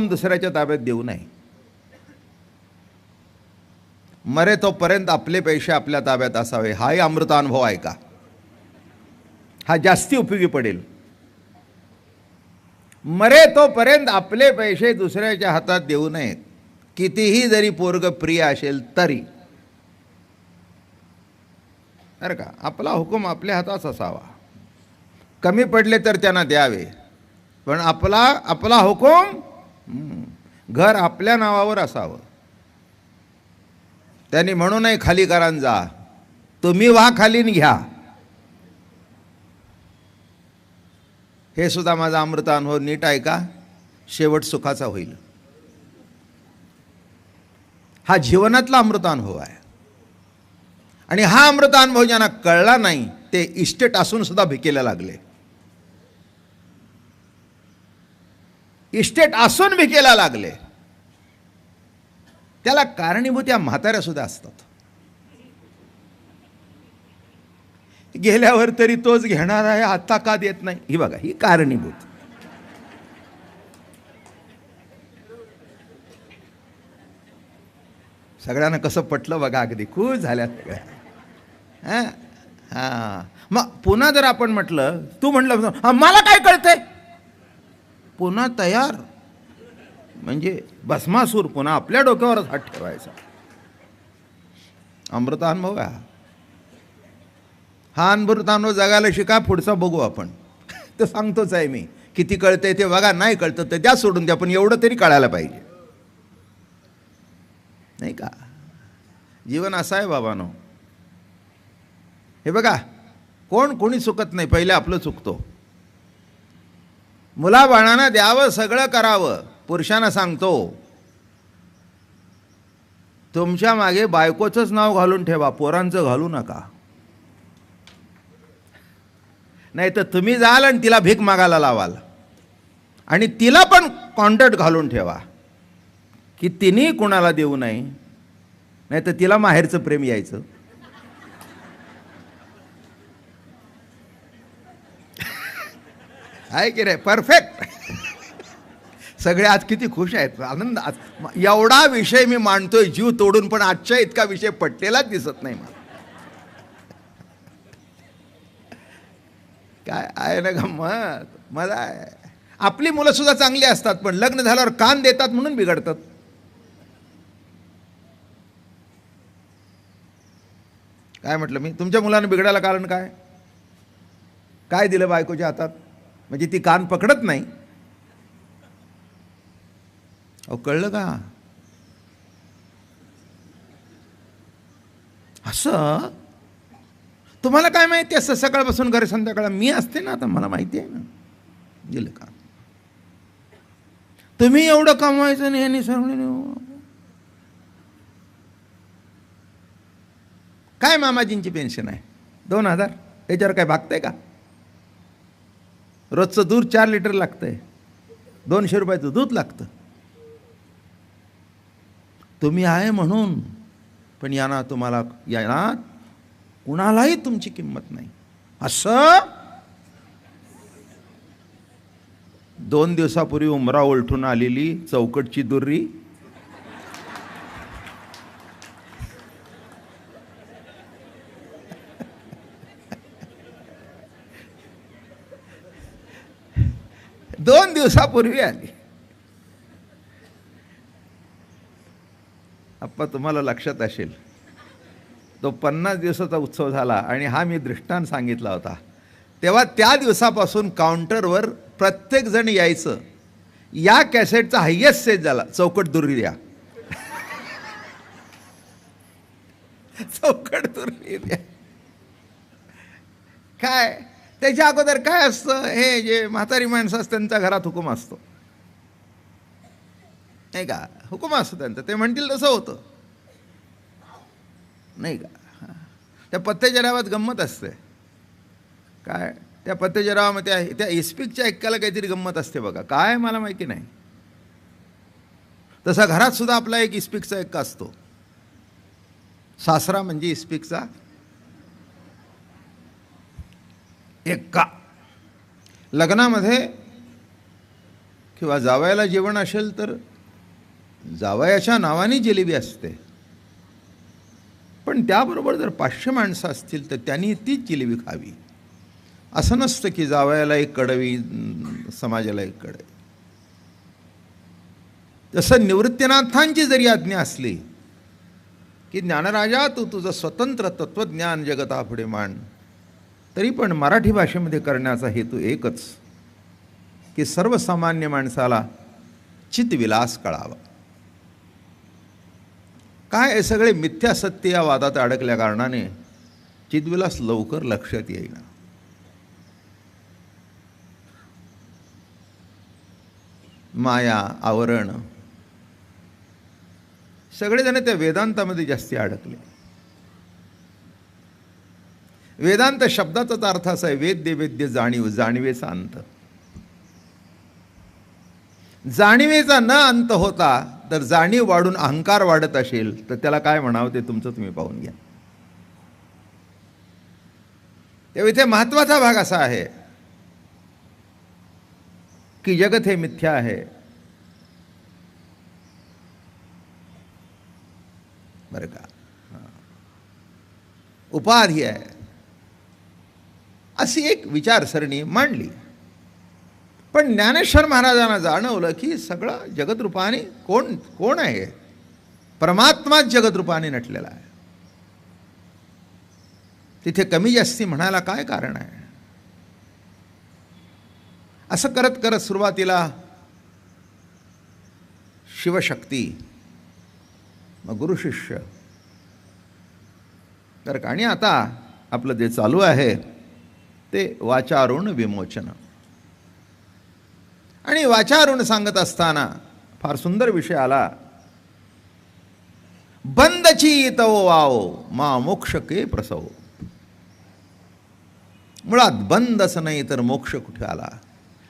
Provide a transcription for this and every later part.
दुसऱ्याच्या ताब्यात देऊ नये. मरे तोपर्यंत आपले पैसे आपल्या ताब्यात असावे. हाही अमृतानुभव आहे का? हा जास्ती उपयोगी पडेल. मरे तोपर्यंत आपले पैसे दुसऱ्याच्या हातात देऊ नयेत, कितीही जरी पोरग प्रिय असेल तरी. बरं का? आपला हुकूम आपल्या हातात असावा. कमी पडले तर त्यांना द्यावे, पण आपला हुकूम घर आपल्या नावावर असावं. त्यांनी म्हणू नये खाली करान जा, तुम्ही व्हा खालीन घ्या. हे सुद्धा माझा अमृत अनुभव नीट आहे का? शेवट सुखाचा होईल. हा जीवनातला अमृत अनुभव आहे. आणि हा अमृत अनुभव ज्यांना कळला नाही ते इस्टेट असून सुद्धा भिकेला लागले. इस्टेट असून भिकेला लागले. त्याला कारणीभूत या म्हाताऱ्या सुद्धा असतात. गेल्यावर तरी तोच घेणार आहे, आता का देत नाही? ही बघा, ही कारणीभूत. सगळ्यांना कसं पटलं बघा, अगदी खुश झाल्या सगळ्या. हां, मग पुन्हा जर आपण म्हटलं, तू म्हटलं मला काय कळतंय, पुन्हा तयार. म्हणजे भस्मासूर पुन्हा आपल्या डोक्यावरच हात ठेवायचा. अमृतानुभव का हा? अमृतानुभव जगायला शिका, पुढचा बघू आपण. तर सांगतोच आहे मी, किती कळतंय ते बघा, नाही कळतं तर द्या सोडून द्या, पण एवढं तरी कळायला पाहिजे, नाही का? जीवन असं आहे बाबांनो. हे बघा, कोणी चुकत नाही, पहिले आपलं चुकतो. मुलाबाळांना द्यावं, सगळं करावं. पुरुषांना सांगतो, तुमच्या मागे बायकोचंच नाव घालून ठेवा, पोरांचं घालू नका. नाही तर तुम्ही जाल आणि तिला भीक मागायला लावाल. आणि तिला पण कॉन्ट्रॅक्ट घालून ठेवा की तिने कुणाला देऊ नये, नाही तर तिला माहेरचं प्रेम यायचं. आहे की रे? परफेक्ट. सगळे आज किती खुश आहेत, आनंद. एवढा विषय मी मांडतोय जीव तोडून, पण आजच्या इतका विषय पटलेलाच दिसत नाही मला. काय आहे ना गंमत, मजा आहे. आपली मुलं सुद्धा चांगली असतात, पण लग्न झाल्यावर कान देतात म्हणून बिघडतात. काय म्हटलं मी? तुमच्या मुलांना बिघडायला कारण काय? काय दिलं बायकोच्या हातात म्हणजे ती कान पकडत नाही? अहो, कळलं का? असं तुम्हाला काय माहिती असं सकाळपासून घरी संध्याकाळ मी असते ना, आता मला माहिती आहे ना. दिलं का? तुम्ही एवढं कमवायचं नाही आणि सगळं काय? मामाजींची पेन्शन आहे 2000, त्याच्यावर काय भागतंय का? रोजचं दूध 4 लिटर लागतंय, 200 रुपयाचं दूध लागतं. तुम्ही आहे म्हणून, पण यांना तुम्हाला यांना कुणालाही तुमची किंमत नाही. असं 2 दिवसापूर्वी उमरा उलटून आलेली चौकटची दुर्री दोन दिवसापूर्वी आली. आप्पा, तुम्हाला लक्षात असेल तो 50 दिवसाचा उत्सव झाला आणि हा मी दृष्टांत सांगितला होता, तेव्हा त्या दिवसापासून काउंटरवर प्रत्येक जण यायचं. या कॅसेटचा हायेस्ट सेल झाला, चौकट दुर्री द्या. चौकट दुर्री द्या. काय त्याच्या अगोदर काय असतं? हे जे म्हातारी माणसं असतात त्यांच्या घरात हुकूम असतो, नाही का? हुकूम असतो त्यांचा, ते म्हणतील तसं होतं, नाही का? त्या पत्त्याच्या डावात गंमत असते. काय त्या पत्त्याच्या डावामध्ये त्या इस्पिकच्या एक्काला काहीतरी गंमत असते बघा, काय मला माहिती नाही. तसा घरात सुद्धा आपला एक इस्पिकचा एक्का असतो. सासरा म्हणजे इस्पिकचा एक्का. लग्नामध्ये किंवा जावयाला जेवण असेल तर जावयाच्या नावाने जिलेबी असते, पण त्याबरोबर जर 500 माणसं असतील तर त्यांनी तीच जिलेबी खावी. असं नसतं की जावयाला एक कडवी समाजाला एक कडवी. जसं निवृत्तीनाथांची जरी आज्ञा असली की ज्ञानराजा तू तुझं स्वतंत्र तत्त्वज्ञान जगतापुढे मांड, तरी पण मराठी भाषेमध्ये करण्याचा हेतू एकच की सर्वसामान्य माणसाला चितविलास कळावा. काय हे सगळे मिथ्या सत्य या वादात अडकल्या कारणाने चितविलास लवकर लक्षात येईना. माया, आवरण, सगळेजण त्या वेदांतामध्ये जास्ती अडकले. वेदांत शब्दाचाच अर्थ असा आहे वेद्य वेद्य जाणीव, जाणीवेचा अंत. जाणीवेचा न अंत होता तर जाणीव वाढून अहंकार वाढत असेल तर त्याला काय म्हणावं ते तुमचं तुम्ही पाहून घ्या. तेव्हा इथे महत्वाचा भाग असा आहे की जगत हे मिथ्या आहे. बरं का, उपाधी आहे, अशी एक विचारसरणी मांडली. पण ज्ञानेश्वर महाराजांना जाणवलं की सगळं जगतरूपाने कोण आहे? परमात्माच जगतरूपाने नटलेला आहे. तिथे कमी जास्ती म्हणायला काय कारण आहे? असं करत करत सुरुवातीला शिवशक्ती, मग गुरु शिष्य, तर आणि आता आपलं जे चालू आहे ते वाचारुण विमोचन. आणि वाचारुण सांगत असताना फार सुंदर विषय आला. बंदची तव वाओ मा मोक्ष के प्रसव. मुळात बंदच नाही तर मोक्ष कुठे आला?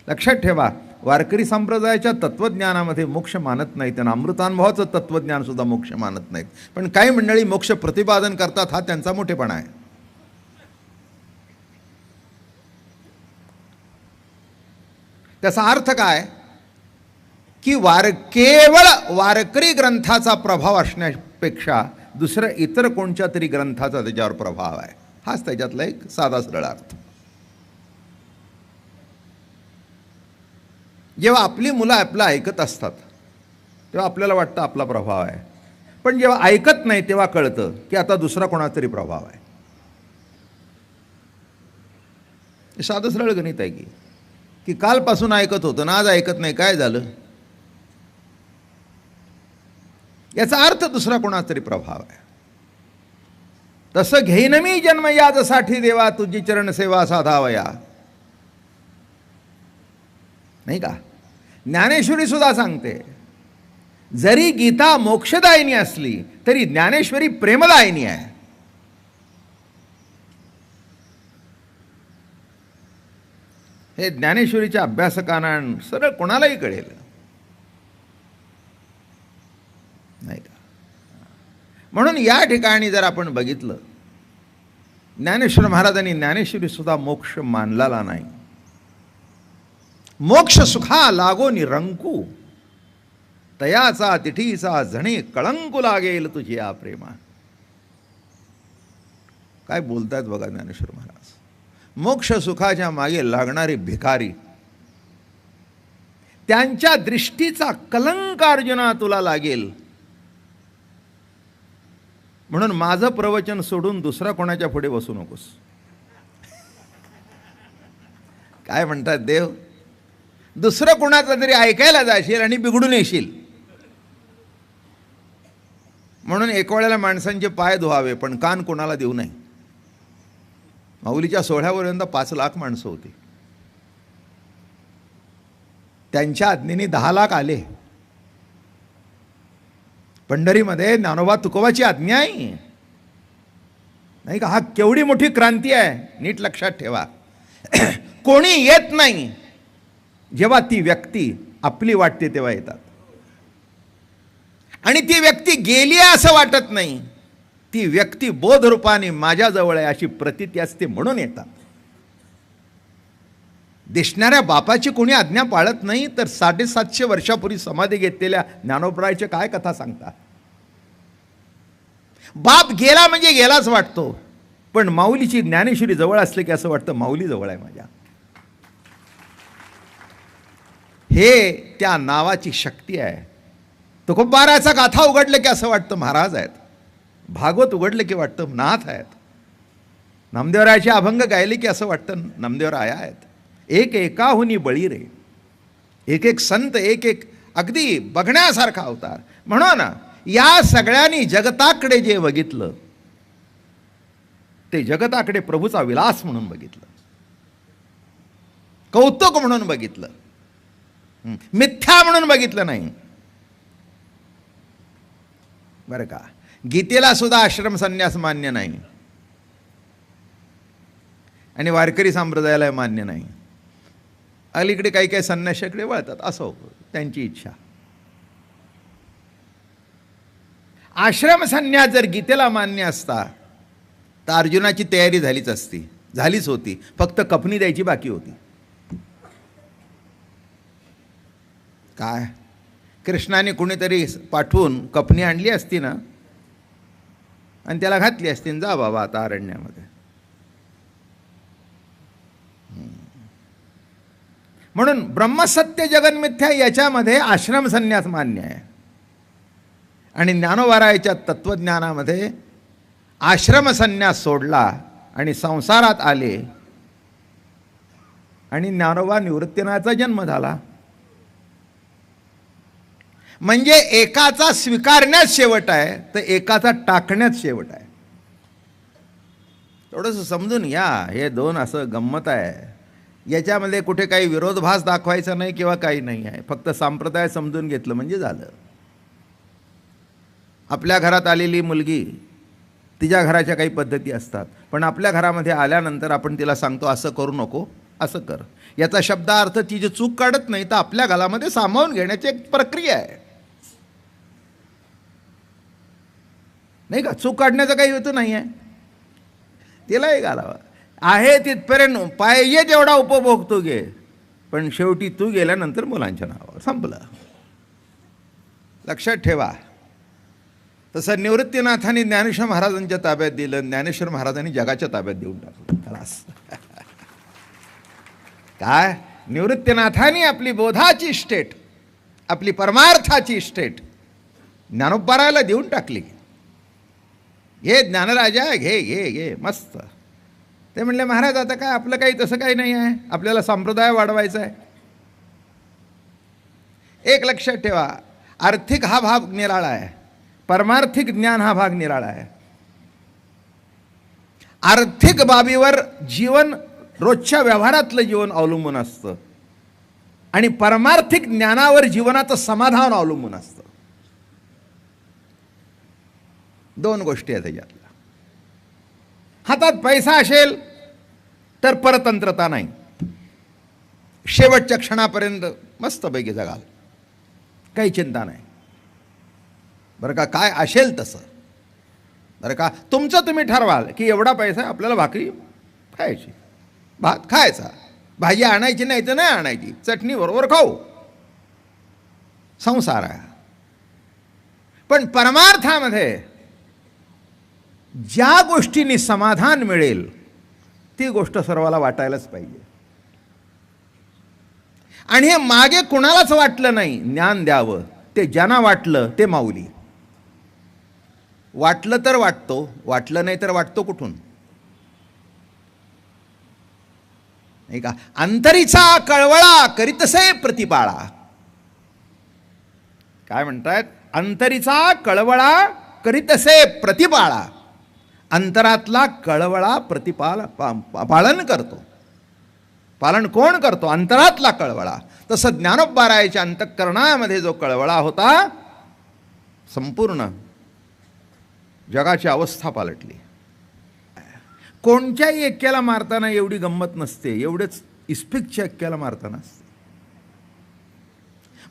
लक्षात ठेवा, वारकरी संप्रदायाच्या तत्त्वज्ञानामध्ये मोक्ष मानत नाहीत आणि अमृतानुभवाचं तत्त्वज्ञान सुद्धा मोक्ष मानत नाहीत. पण काही मंडळी मोक्ष प्रतिपादन करतात, हा त्यांचा मोठेपणा आहे. त्याचा अर्थ काय की केवळ वारकरी ग्रंथाचा प्रभाव असण्यापेक्षा दुसऱ्या इतर कोणत्या तरी ग्रंथाचा त्याच्यावर प्रभाव आहे, हाच त्याच्यातला एक साधा सरळ अर्थ. जेव्हा आपली मुलं आपलं ऐकत असतात तेव्हा आपल्याला वाटतं आपला प्रभाव आहे, पण जेव्हा ऐकत नाही तेव्हा कळतं की आता दुसरा कोणाचा तरी प्रभाव आहे. साधं सरळ गणित आहे की कालपासून ऐकत होतं ना आज ऐकत नाही, काय झालं? याचा अर्थ दुसरा कोणाचा तरी प्रभाव आहे. तसं घेईन मी जन्म यादसाठी देवा तुझी चरण सेवा साधावया, नाही का? ज्ञानेश्वरी सुद्धा सांगते, जरी गीता मोक्षदायिनी असली तरी ज्ञानेश्वरी प्रेमदायिनी आहे. हे ज्ञानेश्वरीच्या अभ्यासकांना सरळ कोणालाही कळेल, नाही का? म्हणून या ठिकाणी जर आपण बघितलं, ज्ञानेश्वर महाराजांनी ज्ञानेश्वरी सुद्धा मोक्ष मानलेला नाही. मोक्ष सुखा लागो निरंकू, तयाचा तिठीचा झणे कळंकू लागेल तुझ्या प्रेमा. काय बोलतायत बघा ज्ञानेश्वर महाराज. मोक्ष सुखाच्या मागे लागणारे भिकारी, त्यांच्या दृष्टीचा कलंक अर्जुना तुला लागेल. म्हणून माझं प्रवचन सोडून दुसरा कोणाच्या पुढे बसू नकोस. काय म्हणतात देव, दुसरं कोणाचं तरी ऐकायला जाशील आणि बिघडून येशील. म्हणून एक वेळेला माणसांचे पाय धुवावे पण कान कोणाला देऊ नये. माऊलीच्या सोहळ्यापर्यंत 5 लाख माणसं होती, त्यांच्या आज्ञेने 10 लाख आले. पंढरीमध्ये ज्ञानोबा तुकोबाची आज्ञा आहे, नाही का? हा केवढी मोठी क्रांती आहे, नीट लक्षात ठेवा. कोणी येत नाही, जेव्हा ती व्यक्ती आपली वाटते तेव्हा येतात. आणि ती व्यक्ती गेली असं वाटत नाही, ती व्यक्ती बोधरूपाने माझ्याजवळ आहे अशी प्रतीती असते म्हणून येतात. दिसणाऱ्या बापाची कोणी आज्ञा पाळत नाही तर 750 वर्षापूर्वी समाधी घेतलेल्या ज्ञानोबरायच्या काय कथा सांगता. बाप गेला म्हणजे गेलाच वाटतो, पण माऊलीची ज्ञानेश्वरी जवळ असले की असं वाटतं माऊली जवळ आहे माझ्या. हे त्या नावाची शक्ती आहे. तुकोबाराचा गाथा उघडलं की असं वाटतं महाराज आहेत, भागवत उघडलं की वाटतं नाथ आहेत, नामदेवरायाचे अभंग गायले की असं वाटतं नामदेवराया आहेत. एक एकाहुनी बळी रे, एक एक संत, एक एक अगदी बघण्यासारखा अवतार. म्हणून या सगळ्यांनी जगताकडे जे बघितलं ते जगताकडे प्रभूचा विलास म्हणून बघितलं, कौतुक म्हणून बघितलं, मिथ्या म्हणून बघितलं नाही. बरं का, गीतेला सुद्धा आश्रम संन्यास मान्य नाही आणि वारकरी संप्रदायाला मान्य नाही. अलीकडे काही काही संन्याशाकडे वळतात, असो त्यांची इच्छा. आश्रम संन्यास जर गीतेला मान्य असता तर अर्जुनाची तयारी झालीच होती, फक्त कपनी द्यायची बाकी होती. काय कृष्णाने कुणीतरी पाठवून कपनी आणली असती ना आणि त्याला घातली असती, जा बाबा आता अरण्यामध्ये. म्हणून ब्रह्मसत्य जगन्मिथ्या याच्यामध्ये आश्रम संन्यास मान्य आहे आणि ज्ञानोबारायाच्या तत्वज्ञानामध्ये आश्रम संन्यास सोडला आणि संसारात आले आणि ज्ञानोबा निवृत्तीनाथाचा जन्म झाला. म्हणजे एकाचा स्वीकारण्यात शेवट आहे तर एकाचा टाकण्यात शेवट आहे. थोडंसं समजून या, हे दोन असं गंमत आहे. याच्यामध्ये कुठे काही विरोधाभास दाखवायचा नाही किंवा काही नाही आहे, फक्त संप्रदाय समजून घेतलं म्हणजे झालं. आपल्या घरात आलेली मुलगी, तिच्या घराच्या काही पद्धती असतात, पण आपल्या घरामध्ये आल्यानंतर आपण तिला सांगतो असं करू नको, असं कर. याचा शब्दार्थ ती जी चूक काढत नाही तर आपल्या घरामध्ये सामावून घेण्याची एक प्रक्रिया आहे, नाही का. चूक काढण्याचा काही हेतू नाही आहे, तिलाही घालावा आहे तिथपर्यंत पाहिजे तेवढा उपभोग तू घे, पण शेवटी तू गेल्यानंतर मुलांच्या नावावर संपलं. लक्षात ठेवा. तसं निवृत्तीनाथांनी ज्ञानेश्वर महाराजांच्या ताब्यात दिलं, ज्ञानेश्वर महाराजांनी जगाच्या ताब्यात देऊन टाकलं. खलास. काय निवृत्तीनाथांनी आपली बोधाची स्टेट, आपली परमार्थाची स्टेट ज्ञानोबारायाला देऊन टाकली. घे ज्ञानराजा, घे घे घे, मस्त. ते म्हणले महाराज आता काय आपलं काही तसं काही नाही आहे, आपल्याला संप्रदाय वाढवायचा आहे. एक लक्षात ठेवा, आर्थिक हा भाग निराळा आहे, परमार्थिक ज्ञान हा भाग निराळा आहे. आर्थिक बाबीवर जीवन, रोजच्या व्यवहारातलं जीवन अवलंबून असतं आणि परमार्थिक ज्ञानावर जीवनाचं समाधान अवलंबून असतं. दोन गोष्टी आहेत त्याच्यातल्या. हातात पैसा असेल तर परतंत्रता नाही, शेवटच्या क्षणापर्यंत मस्तपैकी जगाल, काही चिंता नाही. बरं का, काय असेल तसं. बरं का, तुमचं तुम्ही ठरवाल की एवढा पैसा आपल्याला भाकरी खायची, भात खायचा, भाजी आणायची नाही तर नाही आणायची, चटणी बरोबर खाऊ, संसार आहे. पण परमार्थामध्ये ज्या गोष्टींनी समाधान मिळेल ती गोष्ट सर्वाला वाटायलाच पाहिजे. आणि हे मागे कुणालाच वाटलं नाही ज्ञान द्यावं, ते ज्यांना वाटलं ते माऊली. वाटलं तर वाटतो, वाटलं नाही तर वाटतो कुठून, नाही का. अंतरीचा कळवळा करीतसे प्रतिपाळा. काय म्हणतायत, अंतरीचा कळवळा करीतसे प्रतिपाळा. अंतरातला कळवळा पालन करतो. पालन कोण करतो, अंतरातला कळवळा. तसं ज्ञानोबारायाच्या अंतःकरणामध्ये जो कळवळा होता, संपूर्ण जगाची अवस्था पालटली. कोणत्याही एक्क्याला मारताना एवढी गंमत नसते, एवढेच इस्पिकच्या एक्क्याला मारताना असते.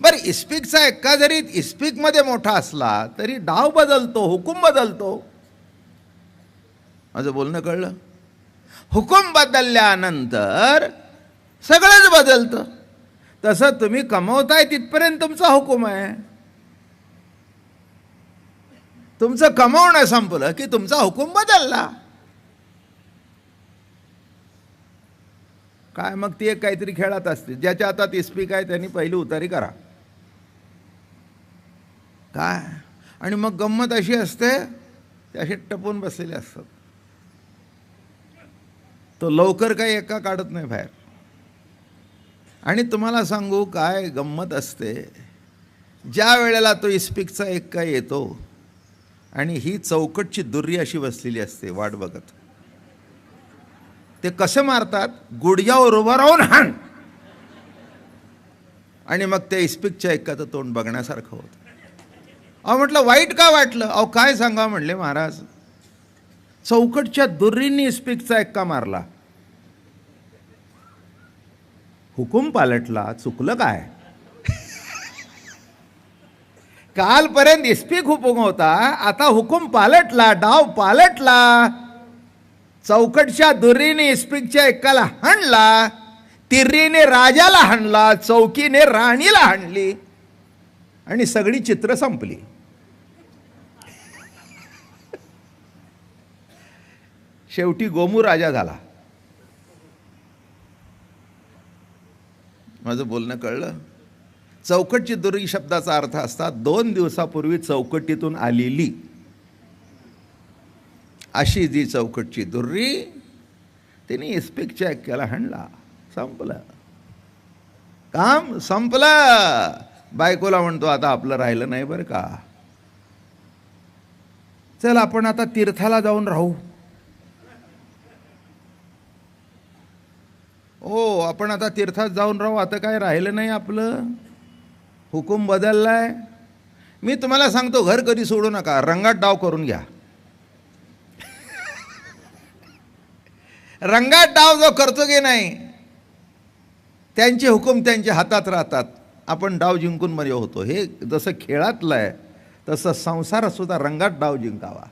बरं, इस्पिकचा एक्का जरी इस्पिकमध्ये मोठा असला तरी डाव बदलतो, हुकूम बदलतो. माझं बोलणं कळलं. हुकूम बदलल्यानंतर सगळंच बदलतं. तसं तुम्ही कमवताय तिथपर्यंत तुमचा हुकूम आहे. तुमचं कमावणं संपलं की तुमचा हुकूम बदलला. काय मग ती एक काहीतरी खेळात असते. ज्याच्या हातात इस्पिक आहे त्यांनी पहिली उतारी करा. काय आणि मग गंमत अशी असते, ते असे टपून बसलेले असतात. तो लवकर काही एका काढत नाही बाहेर. आणि तुम्हाला सांगू काय गंमत असते, ज्या वेळेला तो इस्पिकचा एक्का येतो आणि ही चौकटची दुर्री अशी बसलेली असते वाट बघत. ते कसे मारतात, गुडघ्यावर उभं राहून हाण, आणि मग त्या इस्पिकच्या एक्काचं तोंड बघण्यासारखं होतं. अहो म्हटलं वाईट का वाटलं? अहो काय सांगा म्हणले महाराज, चौकटच्या दुर्रींनी इस्पिकचा एक्का मारला, हुकूम पालटला, चुकलं काय? कालपर्यंत इस्पिक हुकूम होता, आता हुकूम पालटला, डाव पालटला. चौकटच्या दुर्रीने इस्पिकच्या एक्काला हाणला, तिर्रीने राजाला हाणला, चौकीने राणीला हाणली आणि सगळी चित्र संपली. शेवटी गोमू राजा झाला. माझं बोलणं कळलं? चौकटची दुर्री शब्दाचा अर्थ असता 2 दिवसापूर्वी चौकटीतून आलेली अशी जी चौकटची दुर्री, तिने इस्पिकच्या एक्क्याला हाणला, संपलं काम, संपलं. बायकोला म्हणतो आता आपलं राहिलं नाही बरं का, चल आपण आता तीर्थाला जाऊन राहू. ओ आपण आता तीर्थात जाऊन राहू, आता काय राहिलं नाही आपलं, हुकूम बदललाय. मी तुम्हाला सांगतो, घर कधी सोडू नका, रंगात डाव करून घ्या. रंगात डाव जो करतो की नाही, त्यांचे हुकूम त्यांच्या हातात राहतात, आपण डाव जिंकून मध्ये होतो. हे जसं खेळातलं आहे तसं संसारात सुद्धा रंगात डाव जिंकावा.